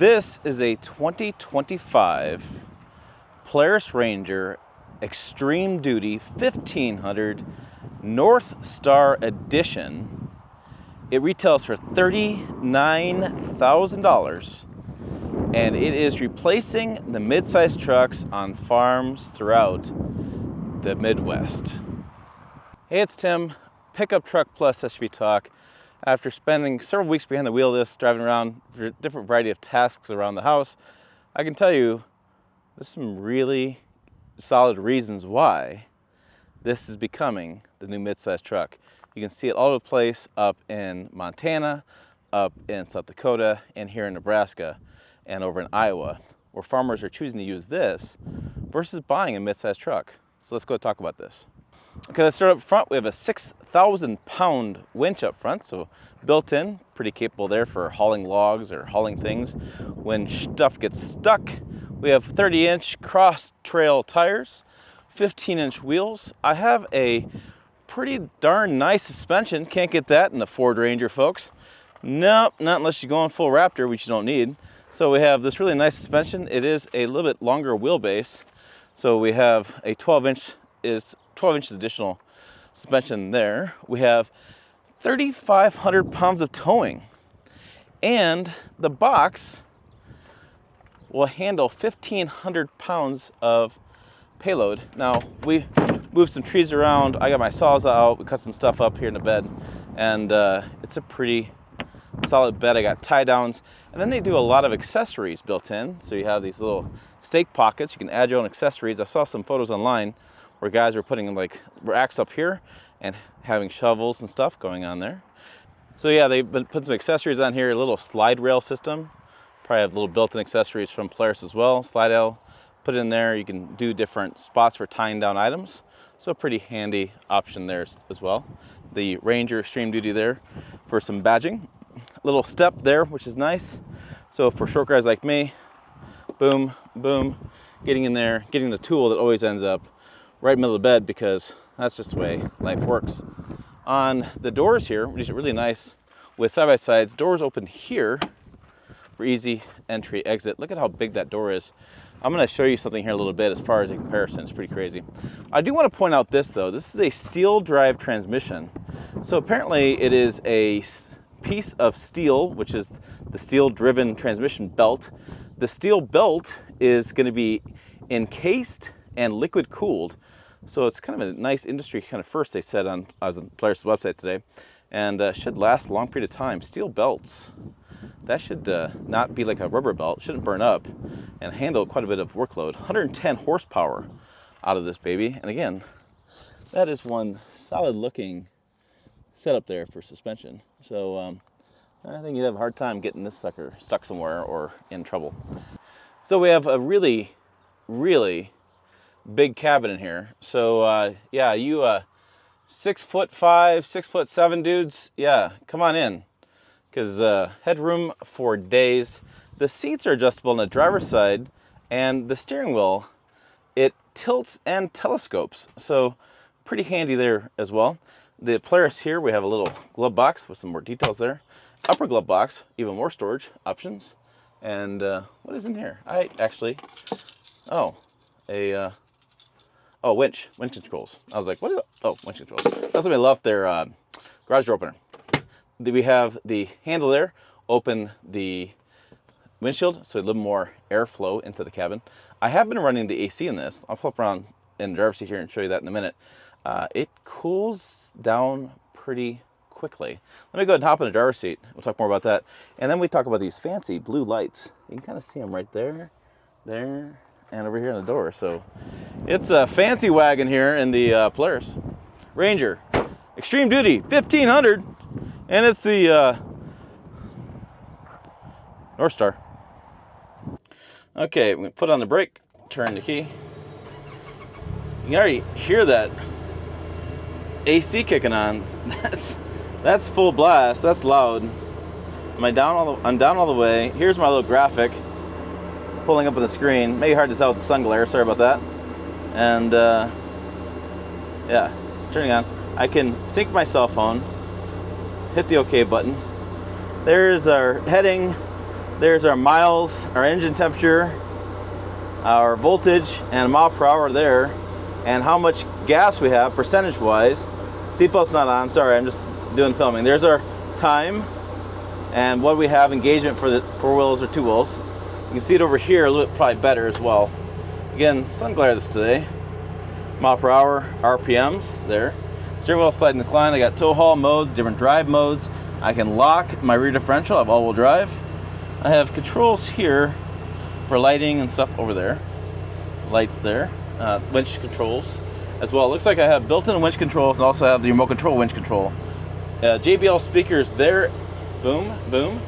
This is a 2025 Polaris Ranger Extreme Duty 1500 NorthStar Edition. It retails for $39,000, and it is replacing the midsize trucks on farms throughout the Midwest. Hey, it's Tim, Pickup Truck Plus SUV Talk. After spending several weeks behind the wheel of this, driving around for a different variety of tasks around the house, I can tell you there's some really solid reasons why this is becoming the new midsize truck. You can see it all over the place up in Montana, up in South Dakota, and here in Nebraska, and over in Iowa, where farmers are choosing to use this versus buying a midsize truck. So let's go talk about this. Okay, let's start up front. We have a 6,000-pound winch up front, so built in, pretty capable there for hauling logs or hauling things when stuff gets stuck. We have 30-inch cross trail tires, 15-inch wheels. I have a pretty darn nice suspension. Can't get that in the Ford Ranger, folks. Nope, not unless you're going full Raptor, which you don't need. So we have this really nice suspension. It is a little bit longer wheelbase. So we have a 12 inches additional suspension there. We have 3,500 pounds of towing, and the box will handle 1,500 pounds of payload. Now, we moved some trees around. I got my saws out. We cut some stuff up here in the bed, and it's a pretty solid bed. I got tie downs, and then they do a lot of accessories built in. So you have these little stake pockets. You can add your own accessories. I saw some photos online where guys were putting like racks up here and having shovels and stuff going on there. So yeah, they put some accessories on here, a little slide rail system. Probably have little built-in accessories from Polaris as well. Slide rail, put it in there. You can do different spots for tying down items. So a pretty handy option there as well. The Ranger Extreme Duty there for some badging. Little step there, which is nice. So for short guys like me, boom, boom, getting in there, getting the tool that always ends up right in the middle of the bed, because that's just the way life works. On the doors here, which is really nice with side-by-sides, doors open here for easy entry, exit. Look at how big that door is. I'm gonna show you something here a little bit as far as a comparison. It's pretty crazy. I do want to point out this though. This is a steel drive transmission. So apparently it is a piece of steel, which is the steel driven transmission belt. The steel belt is gonna be encased and liquid cooled. So it's kind of a nice industry kind of first, they said I was on Polaris' website today, and should last a long period of time. Steel belts, that should not be like a rubber belt, shouldn't burn up, and handle quite a bit of workload. 110 horsepower out of this baby, and again, that is one solid looking setup there for suspension. So I think you'd have a hard time getting this sucker stuck somewhere or in trouble. So we have a really, really big cabin in here. So yeah, you 6'5", 6'7" dudes, yeah, come on in, because headroom for days. The seats are adjustable on the driver's side, and the steering wheel, it tilts and telescopes, so pretty handy there as well. The Polaris here, we have a little glove box with some more details there. Upper glove box, even more storage options. And what is in here? Winch controls. I was like, what is it? Oh, winch controls. That's somebody left their garage door opener. We have the handle there, open the windshield, so a little more airflow into the cabin. I have been running the AC in this. I'll flip around in the driver's seat here and show you that in a minute. It cools down pretty quickly. Let me go ahead and hop in the driver's seat. We'll talk more about that. And then we talk about these fancy blue lights. You can kind of see them right there, there, and over here on the door. So it's a fancy wagon here in the Polaris Ranger Extreme Duty 1500, and it's the NorthStar. Okay, we put on the brake, turn the key. You can already hear that AC kicking on. That's full blast. That's loud. I'm down all the way. Here's my little graphic pulling up on the screen. Maybe hard to tell with the sun glare. Sorry about that. And yeah, turning on. I can sync my cell phone. Hit the OK button. There's our heading, There's our miles, our engine temperature, our voltage, and mile per hour there, and how much gas we have percentage-wise. Seatbelt's not on, sorry, I'm just doing filming. There's our time, and what we have engagement for the 4 wheels or 2 wheels. You can see it over here a little bit probably better as well. Again, sun glare this today. Mile per hour, RPMs there. Steering wheel slide and decline. I got tow haul modes, different drive modes. I can lock my rear differential. I have all-wheel drive. I have controls here for lighting and stuff over there. Lights there. Winch controls as well. It looks like I have built-in winch controls and also have the remote control winch control. JBL speakers there. Boom, boom.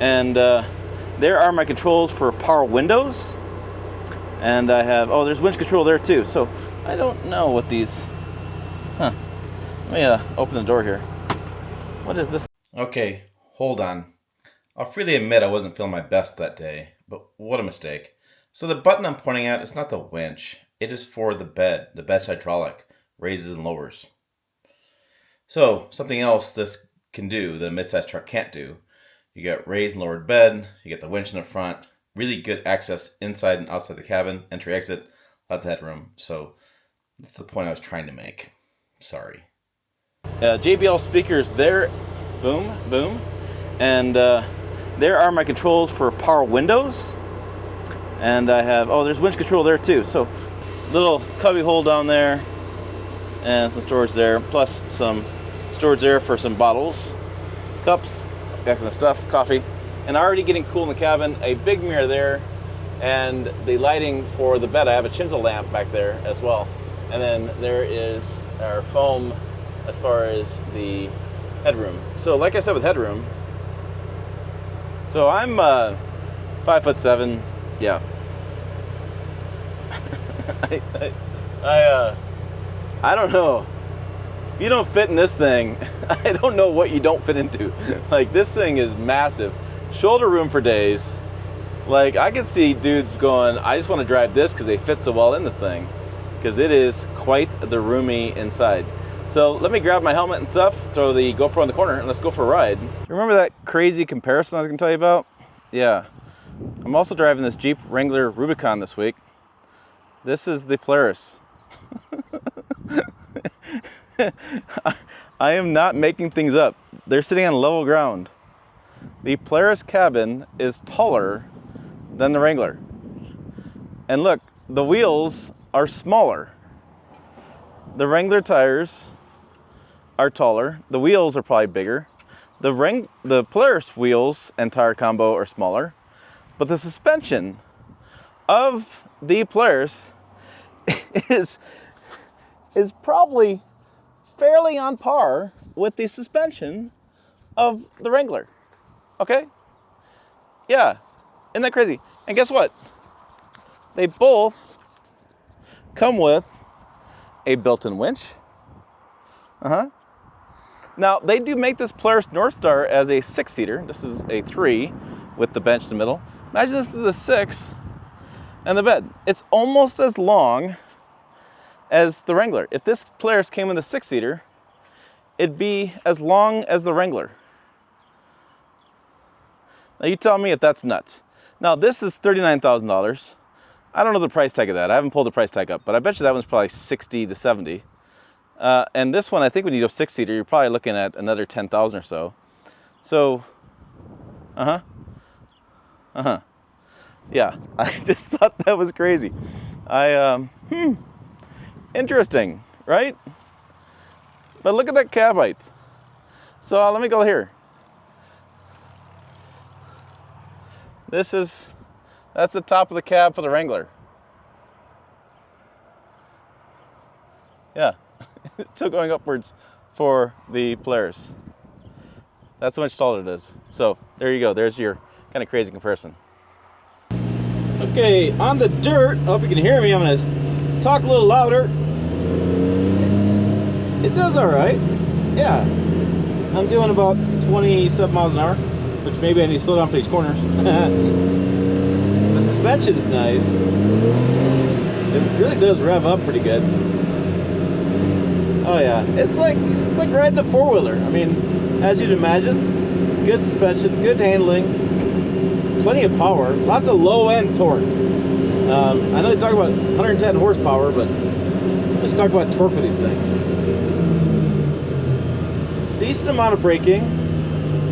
And there are my controls for power windows. And I have, oh, there's winch control there too. So I don't know what these, Let me open the door here. What is this? Okay, hold on. I'll freely admit I wasn't feeling my best that day, but what a mistake. So the button I'm pointing at is not the winch. It is for the bed. The bed's hydraulic, raises and lowers. So something else this can do that a midsize truck can't do. You got raised and lowered bed, you get the winch in the front, really good access inside and outside the cabin, entry, exit, lots of headroom. So that's the point I was trying to make. Sorry. JBL speakers there, boom, boom. And there are my controls for power windows. And I have, oh, there's winch control there too. So little cubby hole down there and some storage there, plus some storage there for some bottles, cups, that kind of stuff, coffee. And already getting cool in the cabin, a big mirror there, and the lighting for the bed. I have a Chinzel lamp back there as well. And then there is our foam as far as the headroom. So like I said with headroom, so I'm 5'7", yeah. I don't know. If you don't fit in this thing, I don't know what you don't fit into. Like, this thing is massive. Shoulder room for days. Like, I can see dudes going, I just want to drive this because they fit so well in this thing. Because it is quite the roomy inside. So let me grab my helmet and stuff, throw the GoPro in the corner, and let's go for a ride. Remember that crazy comparison I was going to tell you about? Yeah. I'm also driving this Jeep Wrangler Rubicon this week. This is the Polaris. I am not making things up. They're sitting on level ground. The Polaris cabin is taller than the Wrangler. And look, the wheels are smaller. The Wrangler tires are taller. The wheels are probably bigger. The Polaris wheels and tire combo are smaller. But the suspension of the Polaris is probably fairly on par with the suspension of the Wrangler. Okay? Yeah. Isn't that crazy? And guess what? They both come with a built-in winch. Now, they do make this Polaris NorthStar as a 6-seater. This is a 3 with the bench in the middle. Imagine this is a 6 and the bed. It's almost as long as the Wrangler. If this Polaris came with a 6-seater, it'd be as long as the Wrangler. Now you tell me if that's nuts. Now this is $39,000. I don't know the price tag of that. I haven't pulled the price tag up, but I bet you that one's probably 60 to 70. And this one, I think when you go 6-seater, you're probably looking at another 10,000 or so. So, yeah, I just thought that was crazy. Interesting, right? But look at that cab height. So let me go here. That's the top of the cab for the Wrangler. Yeah, it's still going upwards for the Polaris. That's how much taller it is. So there you go. There's your kind of crazy comparison. Okay, on the dirt, I hope you can hear me. I'm gonna talk a little louder. It does all right. Yeah, I'm doing about 27 miles an hour, which maybe I need to slow down for these corners. The suspension is nice. It really does rev up pretty good. Oh yeah, it's like riding a 4-wheeler. I mean, as you'd imagine, good suspension, good handling. plenty of power, lots of low-end torque. I know they talk about 110 horsepower, but let's talk about torque with these things. Decent amount of braking.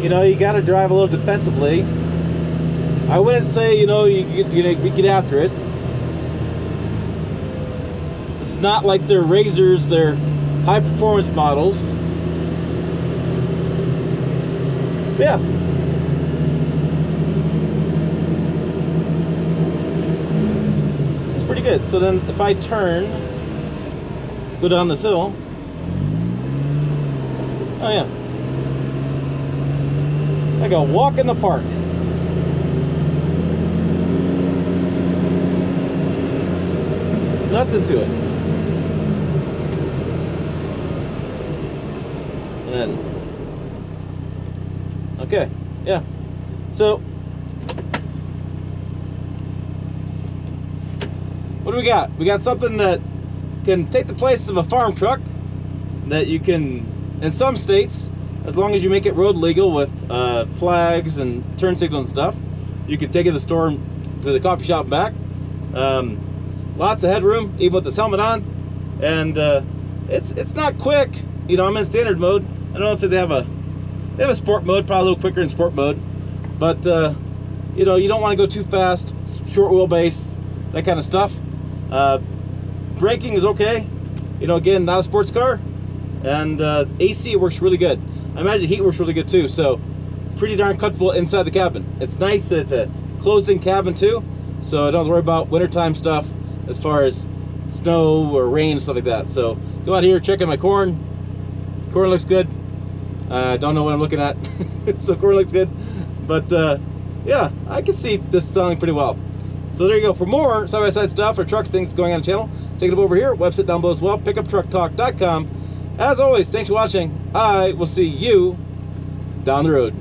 You know, you got to drive a little defensively. I wouldn't say, you know, you get after it. It's not like they're Razors, they're high-performance models. But yeah. It's pretty good. So then if I turn, go down this hill. Oh yeah. Like a walk in the park. Nothing to it. And then, okay, yeah. So, what do we got? We got something that can take the place of a farm truck, that you can, in some states, as long as you make it road legal with flags and turn signals and stuff, you can take it to the store, to the coffee shop and back. Lots of headroom, even with this helmet on, and it's not quick. You know, I'm in standard mode. I don't know if they have a sport mode, probably a little quicker in sport mode, but you know, you don't want to go too fast. Short wheelbase, that kind of stuff. Braking is okay. You know, again, not a sports car, and AC works really good. I imagine heat works really good too. So pretty darn comfortable inside the cabin. It's nice that it's a closed-in cabin too, so I don't have to worry about wintertime stuff as far as snow or rain and stuff like that. So go out here, check out my corn. Corn looks good. I don't know what I'm looking at. So corn looks good. But yeah, I can see this selling pretty well. So there you go. For more side-by-side stuff or trucks, things going on the channel, take it over here. Website down below as well, pickuptrucktalk.com. As always, thanks for watching. I will see you down the road.